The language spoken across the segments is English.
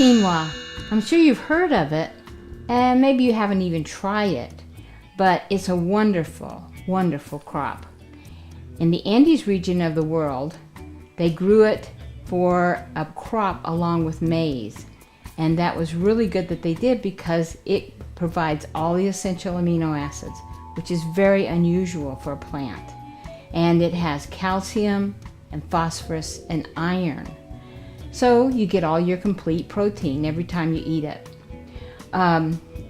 quinoa. I'm sure you've heard of it, and maybe you haven't even tried it, but it's a wonderful, wonderful crop. In the Andes region of the world, they grew it for a crop along with maize, and that was really good that they did because it provides all the essential amino acids, which is very unusual for a plant. And it has calcium and phosphorus and iron. So you get all your complete protein every time you eat it.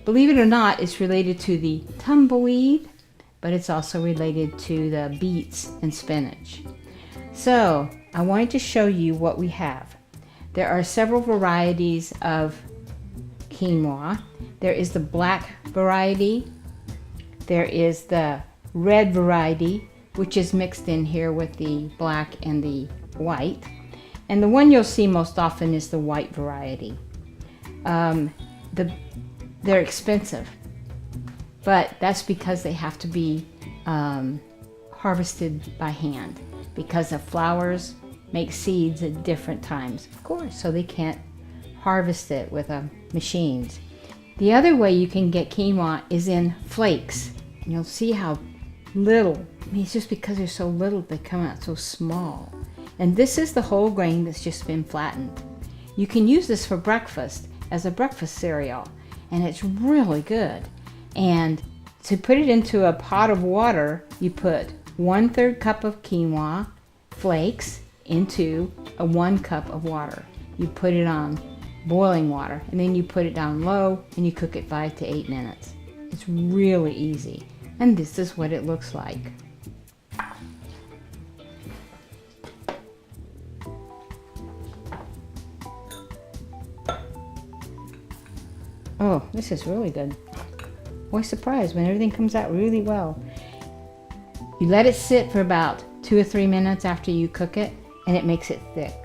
Believe it or not, it's related to the tumbleweed, but it's also related to the beets and spinach. So I wanted to show you what we have. There are several varieties of quinoa. There is the black variety. There is the red variety, which is mixed in here with the black and the white. And the one you'll see most often is the white variety. They're expensive, but that's because they have to be harvested by hand because the flowers make seeds at different times, of course, so they can't harvest it with machines. The other way you can get quinoa is in flakes. And you'll see how little, I mean, it's just because they're so little they come out so small. And this is the whole grain that's just been flattened. You can use this for breakfast as a breakfast cereal, and it's really good. And to put it into a pot of water, you put 1/3 cup of quinoa flakes into a 1 cup of water. You put it on boiling water, and then you put it down low and you cook it 5 to 8 minutes. It's really easy, and this is what it looks like. Oh, this is really good. Always surprised when everything comes out really well. You let it sit for about 2 or 3 minutes after you cook it, and it makes it thick.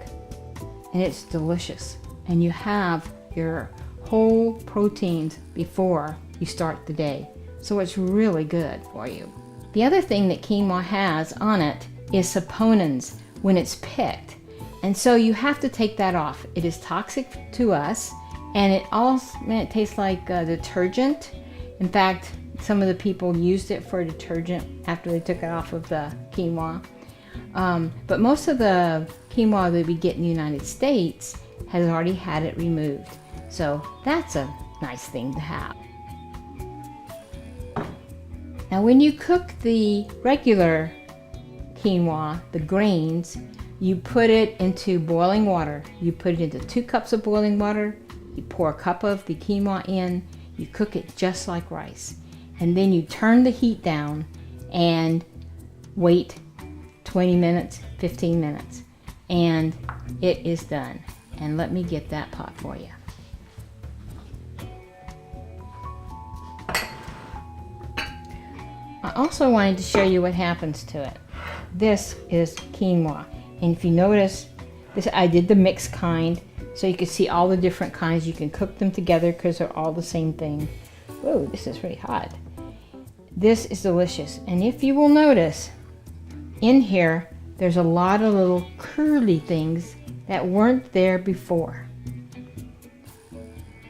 And it's delicious. And you have your whole proteins before you start the day. So it's really good for you. The other thing that quinoa has on it is saponins when it's picked. And so you have to take that off. It is toxic to us. And it tastes like detergent. In fact, some of the people used it for detergent after they took it off of the quinoa. But most of the quinoa that we get in the United States has already had it removed. So that's a nice thing to have. Now when you cook the regular quinoa, the grains, you put it into boiling water. You put it into 2 cups of boiling water. You pour a cup of the quinoa in, you cook it just like rice. And then you turn the heat down and wait 20 minutes, 15 minutes. And it is done. And let me get that pot for you. I also wanted to show you what happens to it. This is quinoa. And if you notice, I did the mixed kind. So you can see all the different kinds. You can cook them together because they're all the same thing. Whoa, this is really hot. This is delicious. And if you will notice, in here, there's a lot of little curly things that weren't there before.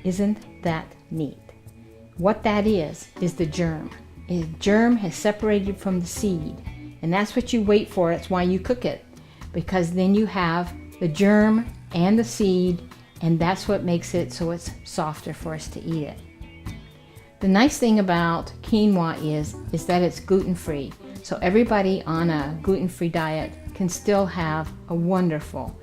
Isn't that neat? What that is the germ. The germ has separated from the seed. And that's what you wait for. That's why you cook it. Because then you have the germ and the seed, and that's what makes it so it's softer for us to eat it. The nice thing about quinoa is that it's gluten-free. So everybody on a gluten-free diet can still have a wonderful,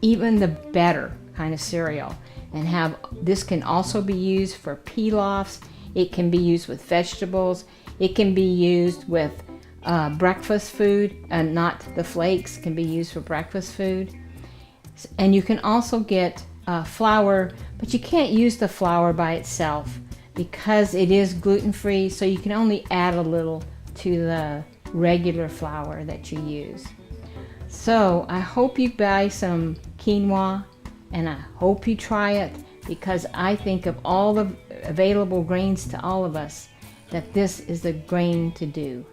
even the better kind of cereal. And this can also be used for pilafs. It can be used with vegetables. It can be used with breakfast food, and not the flakes can be used for breakfast food. And you can also get flour, but you can't use the flour by itself because it is gluten-free, so you can only add a little to the regular flour that you use. So I hope you buy some quinoa, and I hope you try it, because I think of all the available grains to all of us, that this is the grain to do.